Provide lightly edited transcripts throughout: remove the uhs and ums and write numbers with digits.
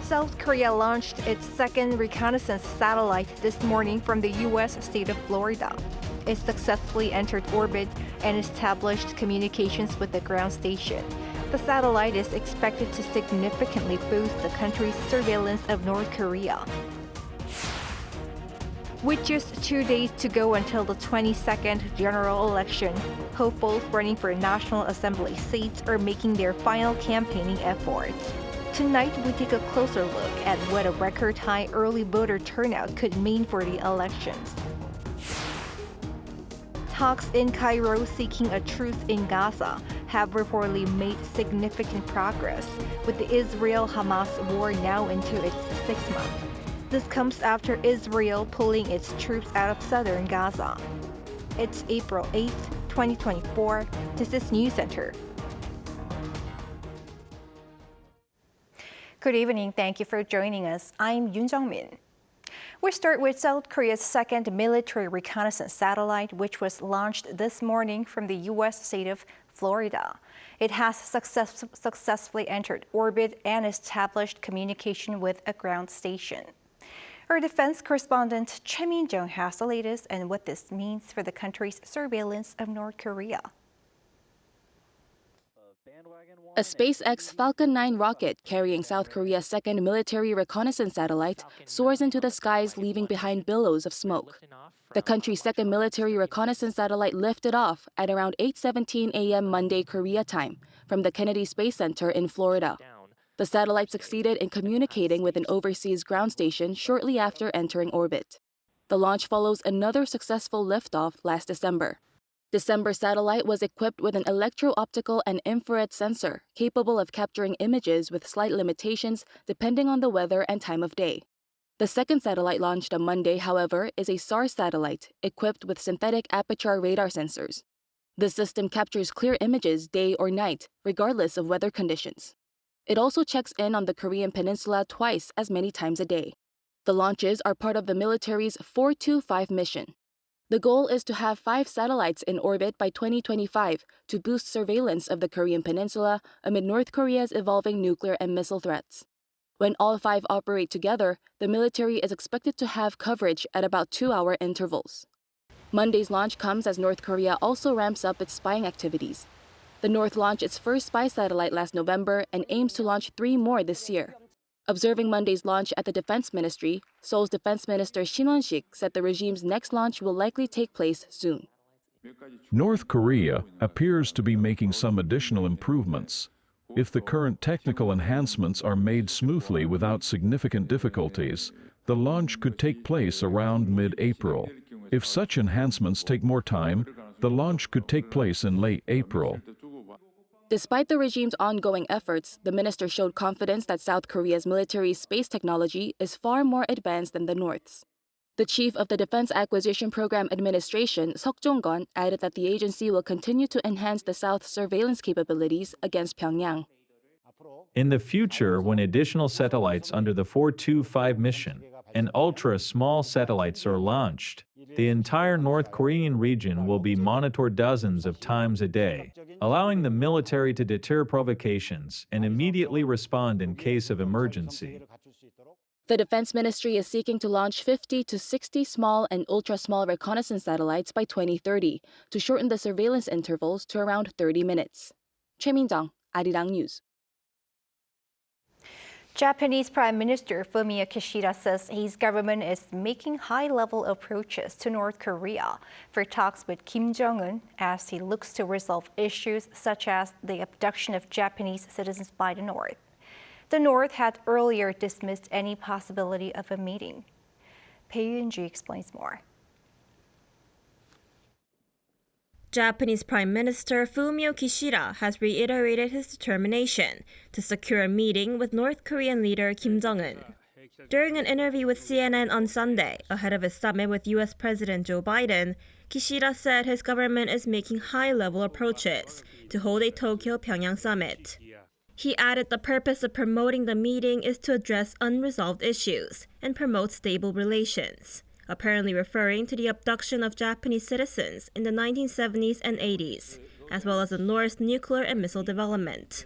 South Korea launched its second reconnaissance satellite this morning from the U.S. state of Florida. It successfully entered orbit and established communications with the ground station. The satellite is expected to significantly boost the country's surveillance of North Korea. With just 2 days to go until the 22nd general election, hopefuls running for National Assembly seats are making their final campaigning efforts. Tonight, we take a closer look at what a record-high early voter turnout could mean for the elections. Talks in Cairo seeking a truce in Gaza have reportedly made significant progress, with the Israel-Hamas war now into its 6th month. This comes after Israel pulling its troops out of southern Gaza. It's April 8, 2024. This is Newscenter. Good evening. Thank you for joining us. I'm Heung-min. We start with South Korea's second military reconnaissance satellite, which was launched this morning from the U.S. state of Florida. It has successfully entered orbit and established communication with a ground station. Our defense correspondent Choi Min-jung has the latest and what this means for the country's surveillance of North Korea. A SpaceX Falcon 9 rocket carrying South Korea's second military reconnaissance satellite soars into the skies, leaving behind billows of smoke. The country's second military reconnaissance satellite lifted off at around 8:17 a.m. Monday Korea time from the Kennedy Space Center in Florida. The satellite succeeded in communicating with an overseas ground station shortly after entering orbit. The launch follows another successful liftoff last December. December's satellite was equipped with an electro-optical and infrared sensor capable of capturing images with slight limitations depending on the weather and time of day. The second satellite launched on Monday, however, is a SAR satellite equipped with synthetic aperture radar sensors. The system captures clear images day or night, regardless of weather conditions. It also checks in on the Korean peninsula twice as many times a day. The launches are part of the military's 425 mission. The goal is to have 5 satellites in orbit by 2025 to boost surveillance of the Korean peninsula amid North Korea's evolving nuclear and missile threats. When all 5 operate together, the military is expected to have coverage at about 2-hour intervals. Monday's launch comes as North Korea also ramps up its spying activities. The North launched its first spy satellite last November and aims to launch 3 more this year. Observing Monday's launch at the Defense Ministry, Seoul's Defense Minister Shin Won-sik said the regime's next launch will likely take place soon. North Korea appears to be making some additional improvements. If the current technical enhancements are made smoothly without significant difficulties, the launch could take place around mid-April. If such enhancements take more time, the launch could take place in late April. Despite the regime's ongoing efforts, the minister showed confidence that South Korea's military space technology is far more advanced than the North's. The chief of the Defense Acquisition Program Administration, Seok Jong-gon, added that the agency will continue to enhance the South's surveillance capabilities against Pyongyang. In the future, when additional satellites under the 425 mission and ultra-small satellites are launched, the entire North Korean region will be monitored dozens of times a day, allowing the military to deter provocations and immediately respond in case of emergency. The Defense Ministry is seeking to launch 50 to 60 small and ultra-small reconnaissance satellites by 2030 to shorten the surveillance intervals to around 30 minutes. Choi Min-jung, Arirang News. Japanese Prime Minister Fumio Kishida says his government is making high-level approaches to North Korea for talks with Kim Jong-un as he looks to resolve issues such as the abduction of Japanese citizens by the North. The North had earlier dismissed any possibility of a meeting. Pei Yun-ji explains more. Japanese Prime Minister Fumio Kishida has reiterated his determination to secure a meeting with North Korean leader Kim Jong-un. During an interview with CNN on Sunday, ahead of his summit with U.S. President Joe Biden, Kishida said his government is making high-level approaches to hold a Tokyo-Pyongyang summit. He added the purpose of promoting the meeting is to address unresolved issues and promote stable relations, apparently referring to the abduction of Japanese citizens in the 1970s and 80s, as well as the North's nuclear and missile development.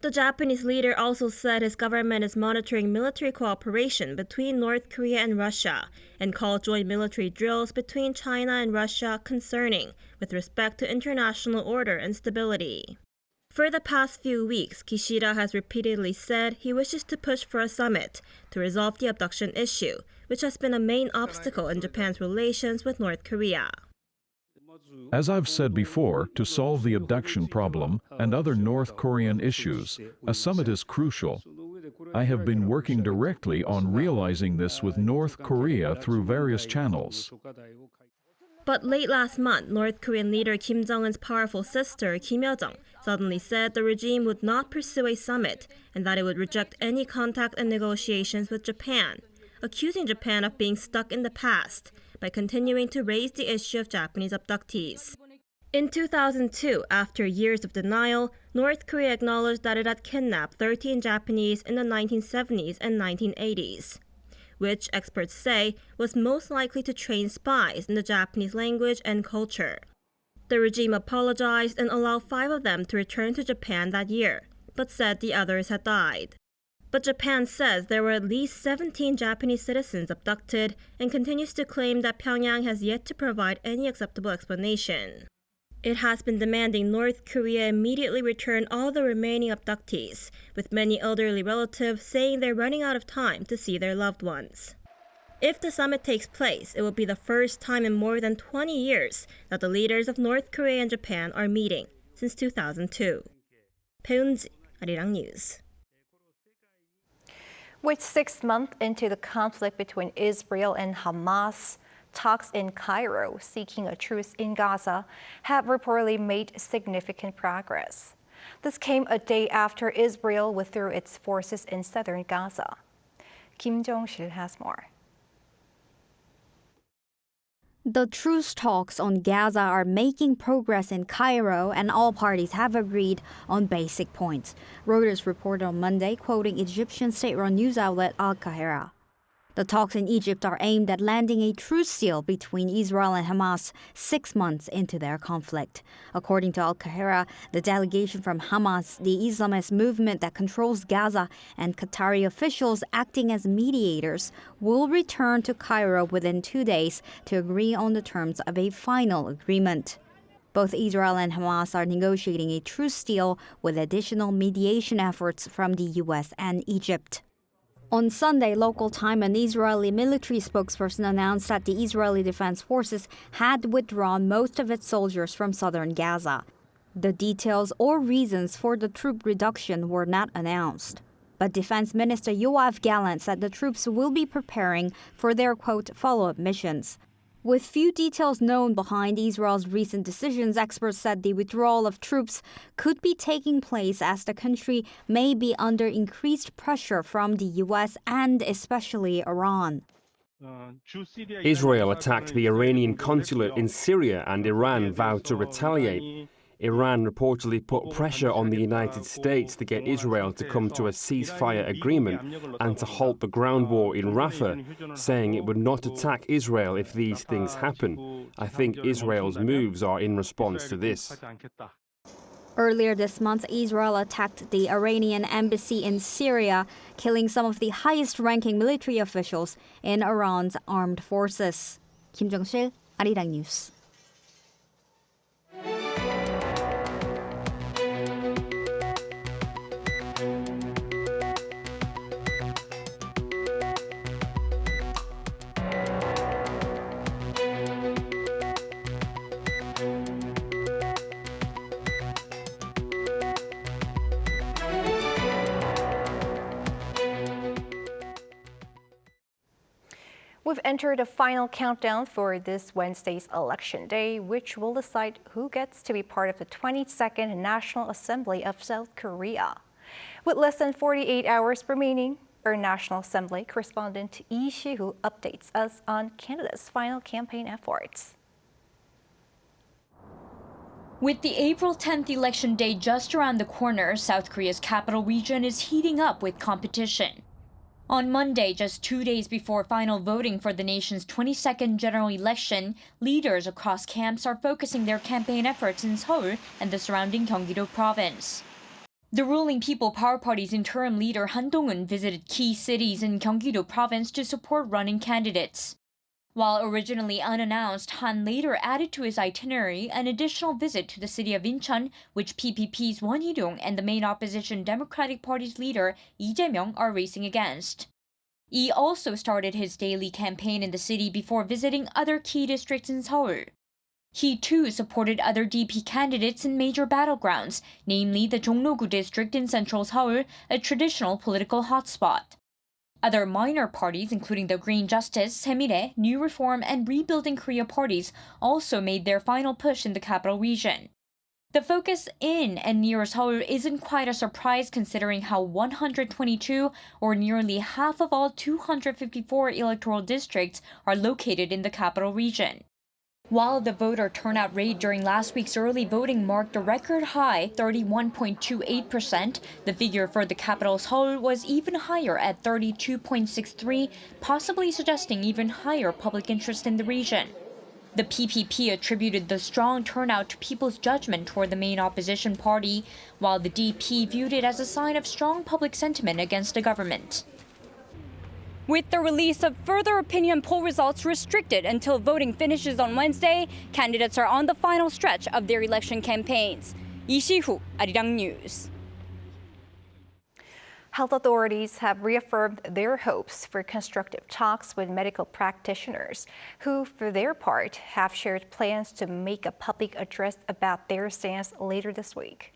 The Japanese leader also said his government is monitoring military cooperation between North Korea and Russia and called joint military drills between China and Russia concerning with respect to international order and stability. For the past few weeks, Kishida has repeatedly said he wishes to push for a summit to resolve the abduction issue, which has been a main obstacle in Japan's relations with North Korea. As I've said before, to solve the abduction problem and other North Korean issues, a summit is crucial. I have been working directly on realizing this with North Korea through various channels. But late last month, North Korean leader Kim Jong-un's powerful sister, Kim Yo-jong, suddenly said the regime would not pursue a summit and that it would reject any contact and negotiations with Japan, accusing Japan of being stuck in the past by continuing to raise the issue of Japanese abductees. In 2002, after years of denial, North Korea acknowledged that it had kidnapped 13 Japanese in the 1970s and 1980s, which experts say was most likely to train spies in the Japanese language and culture. The regime apologized and allowed 5 of them to return to Japan that year, but said the others had died. But Japan says there were at least 17 Japanese citizens abducted and continues to claim that Pyongyang has yet to provide any acceptable explanation. It has been demanding North Korea immediately return all the remaining abductees, with many elderly relatives saying they're running out of time to see their loved ones. If the summit takes place, it will be the first time in more than 20 years that the leaders of North Korea and Japan are meeting since 2002. 배은지, Arirang News. With 6 months into the conflict between Israel and Hamas, talks in Cairo seeking a truce in Gaza have reportedly made significant progress. This came a day after Israel withdrew its forces in southern Gaza. Kim Jong-sil has more. The truce talks on Gaza are making progress in Cairo, and all parties have agreed on basic points. Reuters reported on Monday, quoting Egyptian state-run news outlet Al-Qahera. The talks in Egypt are aimed at landing a truce deal between Israel and Hamas 6 months into their conflict. According to Al-Qahera, the delegation from Hamas, the Islamist movement that controls Gaza, and Qatari officials acting as mediators will return to Cairo within 2 days to agree on the terms of a final agreement. Both Israel and Hamas are negotiating a truce deal with additional mediation efforts from the U.S. and Egypt. On Sunday, local time, an Israeli military spokesperson announced that the Israeli Defense Forces had withdrawn most of its soldiers from southern Gaza. The details or reasons for the troop reduction were not announced. But Defense Minister Yoav Gallant said the troops will be preparing for their, quote, follow-up missions. With few details known behind Israel's recent decisions, experts said the withdrawal of troops could be taking place as the country may be under increased pressure from the U.S. and especially Iran. Israel attacked the Iranian consulate in Syria and Iran vowed to retaliate. Iran reportedly put pressure on the United States to get Israel to come to a ceasefire agreement and to halt the ground war in Rafah, saying it would not attack Israel if these things happen. I think Israel's moves are in response to this. Earlier this month, Israel attacked the Iranian embassy in Syria, killing some of the highest-ranking military officials in Iran's armed forces. Kim Jong-sil, Arirang News. We've entered a final countdown for this Wednesday's election day, which will decide who gets to be part of the 22nd National Assembly of South Korea. With less than 48 hours remaining, our National Assembly correspondent Lee Si-hoo updates us on Canada's final campaign efforts. With the April 10th election day just around the corner, South Korea's capital region is heating up with competition. On Monday, just 2 days before final voting for the nation's 22nd general election, leaders across camps are focusing their campaign efforts in Seoul and the surrounding Gyeonggi-do province. The ruling People Power Party's interim leader Han Dong-un visited key cities in Gyeonggi-do province to support running candidates. While originally unannounced, Han later added to his itinerary an additional visit to the city of Incheon, which PPP's Won Hee-dong and the main opposition Democratic Party's leader Lee Jae-myung are racing against. Lee also started his daily campaign in the city before visiting other key districts in Seoul. He too supported other DP candidates in major battlegrounds, namely the Jongno-gu district in central Seoul, a traditional political hotspot. Other minor parties, including the Green Justice, Semire, New Reform, and Rebuilding Korea parties, also made their final push in the capital region. The focus in and near Seoul isn't quite a surprise considering how 122, or nearly half of all 254 electoral districts, are located in the capital region. While the voter turnout rate during last week's early voting marked a record high 31.28%, the figure for the capital Seoul was even higher at 32.63%, possibly suggesting even higher public interest in the region. The PPP attributed the strong turnout to people's judgment toward the main opposition party, while the DP viewed it as a sign of strong public sentiment against the government. With the release of further opinion poll results restricted until voting finishes on Wednesday, candidates are on the final stretch of their election campaigns. Lee Si-hu, Arirang News. Health authorities have reaffirmed their hopes for constructive talks with medical practitioners, who, for their part, have shared plans to make a public address about their stance later this week.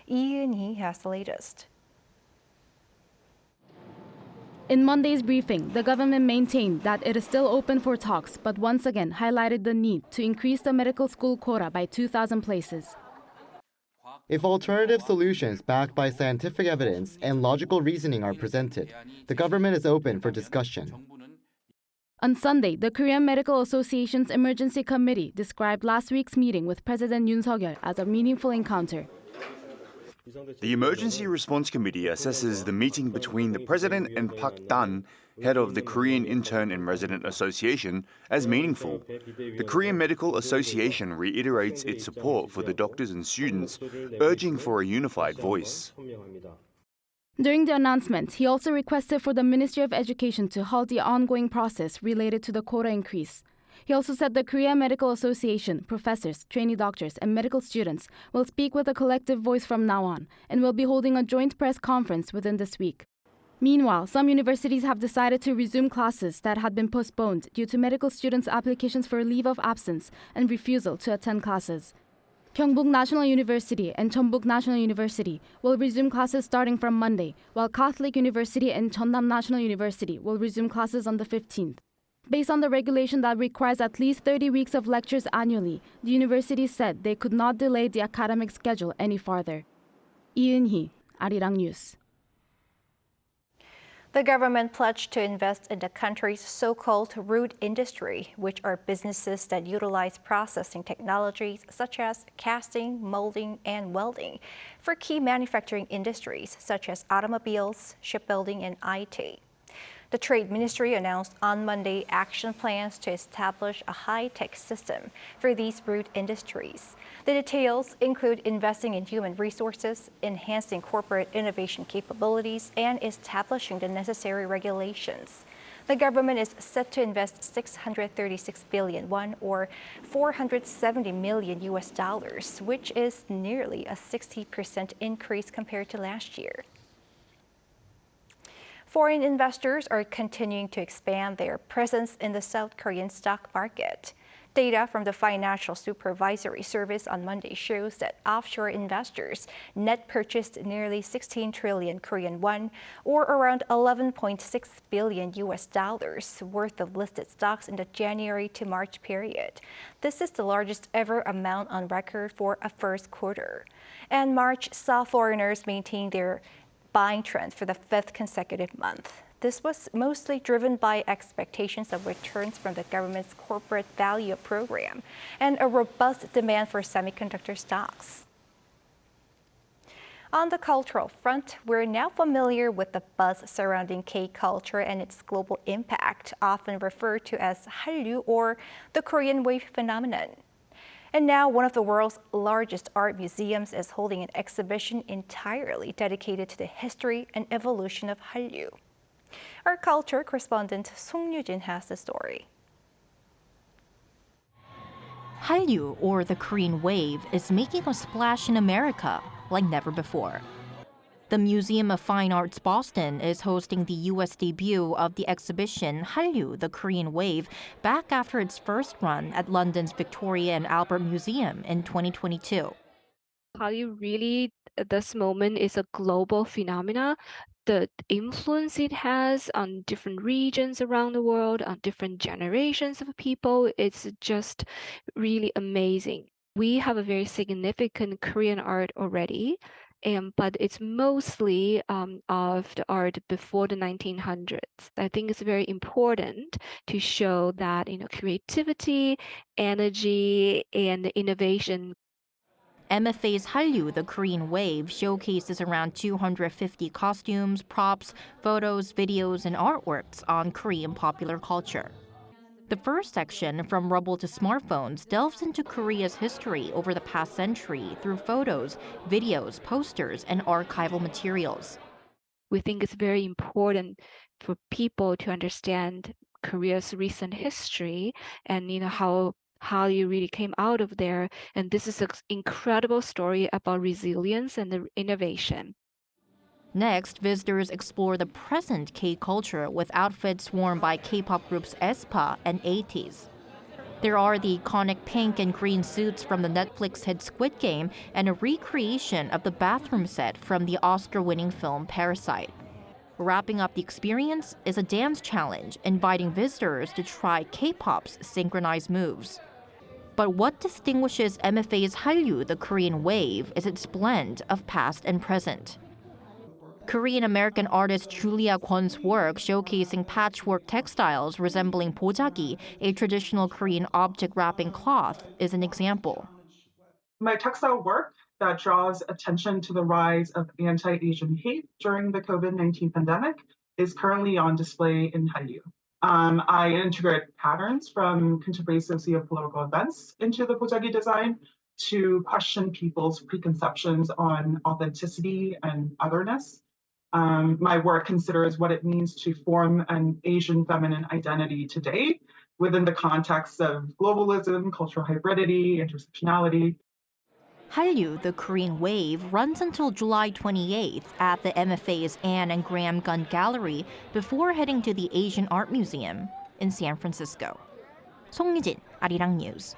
Lee Eun-hee has the latest. In Monday's briefing, the government maintained that it is still open for talks, but once again highlighted the need to increase the medical school quota by 2,000 places. If alternative solutions backed by scientific evidence and logical reasoning are presented, the government is open for discussion. On Sunday, the Korean Medical Association's Emergency Committee described last week's meeting with President Yoon as a meaningful encounter. The Emergency Response Committee assesses the meeting between the President and Park Dan, head of the Korean Intern and Resident Association, as meaningful. The Korean Medical Association reiterates its support for the doctors and students, urging for a unified voice. During the announcement, he also requested for the Ministry of Education to halt the ongoing process related to the quota increase. He also said the Korean Medical Association, professors, trainee doctors, and medical students will speak with a collective voice from now on and will be holding a joint press conference within this week. Meanwhile, some universities have decided to resume classes that had been postponed due to medical students' applications for leave of absence and refusal to attend classes. Gyeongbuk National University and Jeonbuk National University will resume classes starting from Monday, while Catholic University and Jeonnam National University will resume classes on the 15th. Based on the regulation that requires at least 30 weeks of lectures annually, the university said they could not delay the academic schedule any farther. Lee Eun-hee, Arirang News. The government pledged to invest in the country's so-called root industry, which are businesses that utilize processing technologies such as casting, molding, and welding for key manufacturing industries such as automobiles, shipbuilding, and IT. The Trade Ministry announced on Monday action plans to establish a high-tech system for these root industries. The details include investing in human resources, enhancing corporate innovation capabilities, and establishing the necessary regulations. The government is set to invest 636 billion won, or $470 million, which is nearly a 60% increase compared to last year. Foreign investors are continuing to expand their presence in the South Korean stock market. Data from the Financial Supervisory Service on Monday shows that offshore investors net purchased nearly 16 trillion Korean won, or around $11.6 billion worth of listed stocks in the January to March period. This is the largest ever amount on record for a first quarter. And March saw foreigners maintain their buying trend for the fifth consecutive month. This was mostly driven by expectations of returns from the government's corporate value program and a robust demand for semiconductor stocks. On the cultural front, we're now familiar with the buzz surrounding K-culture and its global impact, often referred to as Hallyu or the Korean wave phenomenon. And now one of the world's largest art museums is holding an exhibition entirely dedicated to the history and evolution of Hallyu. Our culture correspondent Song-Yujin has the story. Hallyu, or the Korean wave, is making a splash in America like never before. The Museum of Fine Arts Boston is hosting the U.S. debut of the exhibition Hallyu, the Korean wave, back after its first run at London's Victoria and Albert Museum in 2022. Hallyu really, this moment, is a global phenomena. The influence it has on different regions around the world, on different generations of people, it's just really amazing. We have a very significant Korean art already, but it's mostly of the art before the 1900s. I think it's very important to show that creativity, energy, and innovation. MFA's Hallyu, the Korean wave, showcases around 250 costumes, props, photos, videos, and artworks on Korean popular culture. The first section, From Rubble to Smartphones, delves into Korea's history over the past century through photos, videos, posters, and archival materials. We think it's very important for people to understand Korea's recent history and how Hallyu really came out of there. And this is an incredible story about resilience and innovation. Next, visitors explore the present K-culture with outfits worn by K-pop groups aespa and 80s. There are the iconic pink and green suits from the Netflix hit Squid Game and a recreation of the bathroom set from the Oscar-winning film Parasite. Wrapping up the experience is a dance challenge, inviting visitors to try K-pop's synchronized moves. But what distinguishes MFA's Hallyu, the Korean wave, is its blend of past and present. Korean-American artist Julia Kwon's work showcasing patchwork textiles resembling bojagi, a traditional Korean object wrapping cloth, is an example. My textile work that draws attention to the rise of anti-Asian hate during the COVID-19 pandemic is currently on display in Hallyu. I integrate patterns from contemporary socio-political events into the bojagi design to question people's preconceptions on authenticity and otherness. My work considers what it means to form an Asian feminine identity today within the context of globalism, cultural hybridity, intersectionality. Hallyu, the Korean wave, runs until July 28th at the MFA's Anne and Graham Gunn Gallery before heading to the Asian Art Museum in San Francisco. Song-Yujin, Arirang News.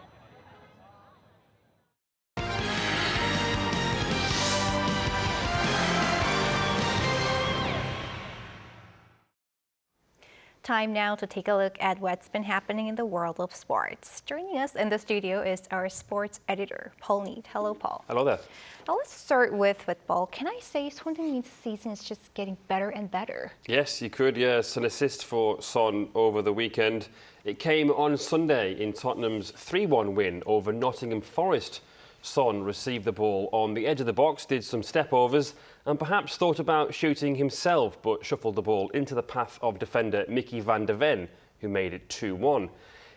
Time now to take a look at what's been happening in the world of sports. Joining us in the studio is our sports editor, Paul Need. Hello, Paul. Hello there. Now let's start with football. Can I say Son Heung-min's season is just getting better and better? Yes, you could, yes. An assist for Son over the weekend. It came on Sunday in Tottenham's 3-1 win over Nottingham Forest. Son received the ball on the edge of the box, did some step-overs, and perhaps thought about shooting himself, but shuffled the ball into the path of defender Mickey van der Ven, who made it 2-1.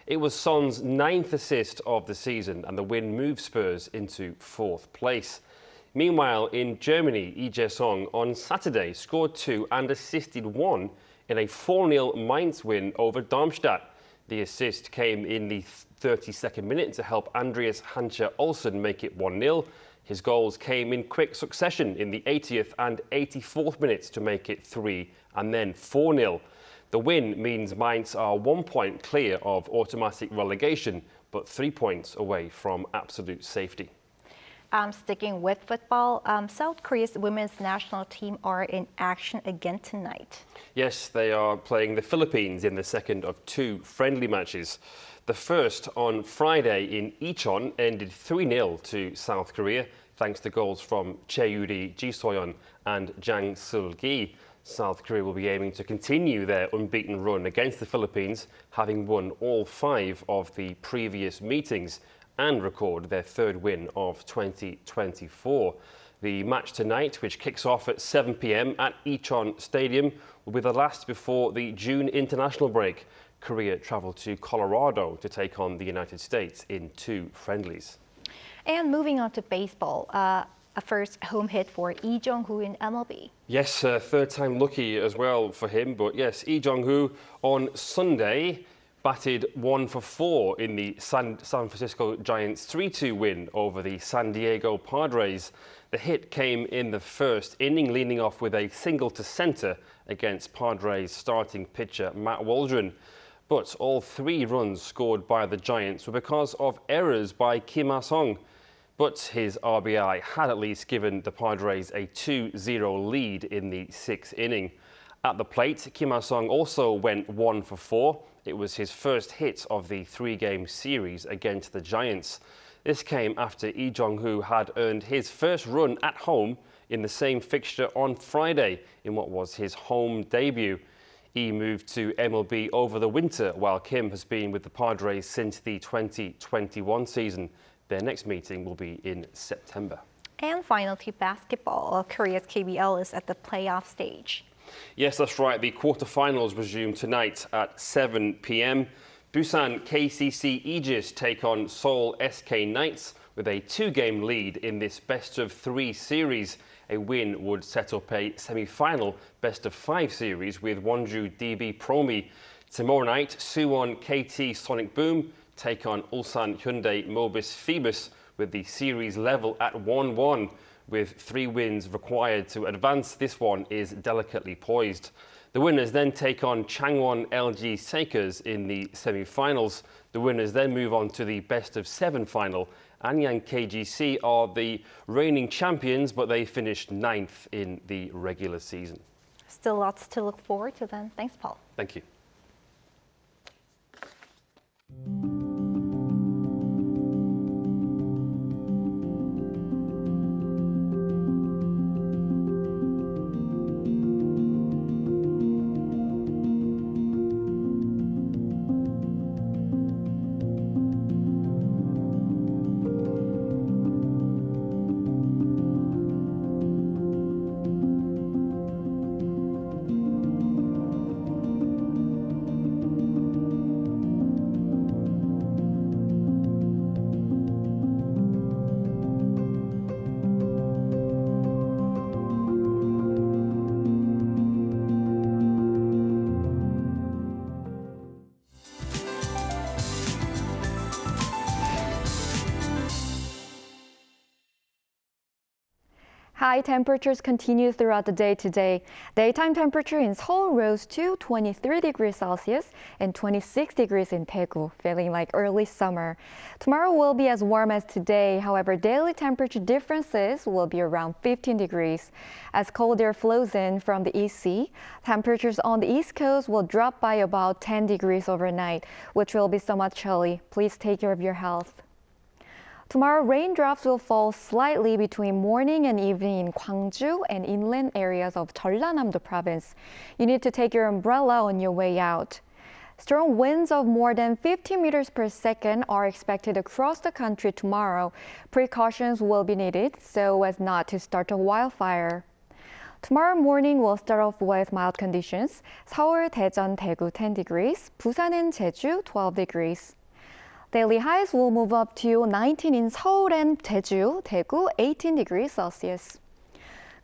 It was Son's 9th assist of the season, and the win moved Spurs into 4th place. Meanwhile, in Germany, Lee Jae-sung on Saturday scored 2 and assisted 1 in a 4-0 Mainz win over Darmstadt. The assist came in the 32nd minute to help Andreas Hanche-Olsen make it 1-0. His goals came in quick succession in the 80th and 84th minutes to make it 3 and then 4-0. The win means Mainz are 1 point clear of automatic relegation, but 3 points away from absolute safety. Sticking with football, South Korea's women's national team are in action again tonight. Yes, they are playing the Philippines in the second of 2 friendly matches. The first on Friday in Incheon ended 3-0 to South Korea, thanks to goals from Chae-Yuri, Ji So-yeon and Jang Sul-gi. South Korea will be aiming to continue their unbeaten run against the Philippines, having won all 5 of the previous meetings, and record their 3rd win of 2024. The match tonight, which kicks off at 7 p.m. at Incheon Stadium, will be the last before the June international break. Korea travel to Colorado to take on the United States in 2 friendlies. And moving on to baseball, a first home hit for Lee Jong-hoo in MLB. Yes, third time lucky as well for him. But yes, Lee Jong-hoo on Sunday batted 1 for 4 in the San Francisco Giants 3-2 win over the San Diego Padres. The hit came in the first inning, leading off with a single to center against Padres starting pitcher Matt Waldron. But all 3 runs scored by the Giants were because of errors by Kim Ah-sung. But his RBI had at least given the Padres a 2-0 lead in the 6th inning. At the plate, Kim Ah-sung also went 1 for 4. It was his first hit of the 3-game series against the Giants. This came after Lee Jong-hoo had earned his first run at home in the same fixture on Friday in what was his home debut. He moved to MLB over the winter, while Kim has been with the Padres since the 2021 season. Their next meeting will be in September. And finally, basketball. Korea's KBL is at the playoff stage. Yes, that's right. The quarterfinals resume tonight at 7 p.m. Busan KCC Aegis take on Seoul SK Knights with a 2-game lead in this best-of-3 series. A win would set up a semi-final best-of-5 series with Wonju DB Promi. Tomorrow night, Suwon KT Sonic Boom take on Ulsan Hyundai Mobis Phoebus with the series level at 1-1. With 3 wins required to advance, this one is delicately poised. The winners then take on Changwon LG Sakers in the semi-finals. The winners then move on to the best-of-7 final. Anyang KGC are the reigning champions, but they finished 9th in the regular season. Still lots to look forward to then. Thanks, Paul. Thank you. High temperatures continue throughout the day today. Daytime temperature in Seoul rose to 23 degrees Celsius and 26 degrees in Daegu, feeling like early summer. Tomorrow will be as warm as today. However, daily temperature differences will be around 15 degrees. As cold air flows in from the East Sea, temperatures on the East Coast will drop by about 10 degrees overnight, which will be somewhat chilly. Please take care of your health. Tomorrow, raindrops will fall slightly between morning and evening in Gwangju and inland areas of Jeollanam-do province. You need to take your umbrella on your way out. Strong winds of more than 50 meters per second are expected across the country tomorrow. Precautions will be needed so as not to start a wildfire. Tomorrow morning will start off with mild conditions. Seoul, Daejeon, Daegu 10 degrees, Busan and Jeju 12 degrees. Daily highs will move up to 19 in Seoul and Jeju, Daegu 18 degrees Celsius.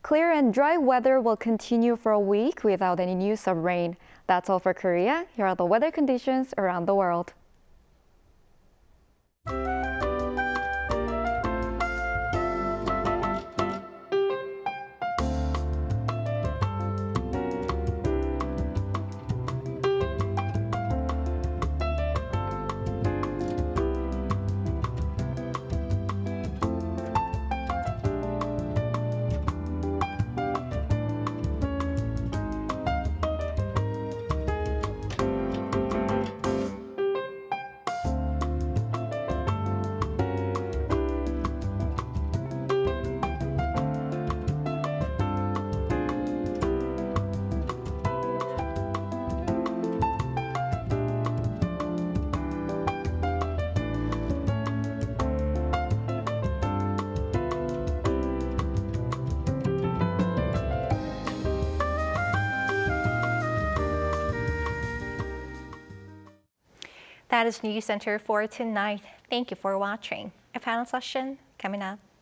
Clear and dry weather will continue for a week without any news of rain. That's all for Korea. Here are the weather conditions around the world. That is Newscenter for tonight. Thank you for watching. A panel session Coming up.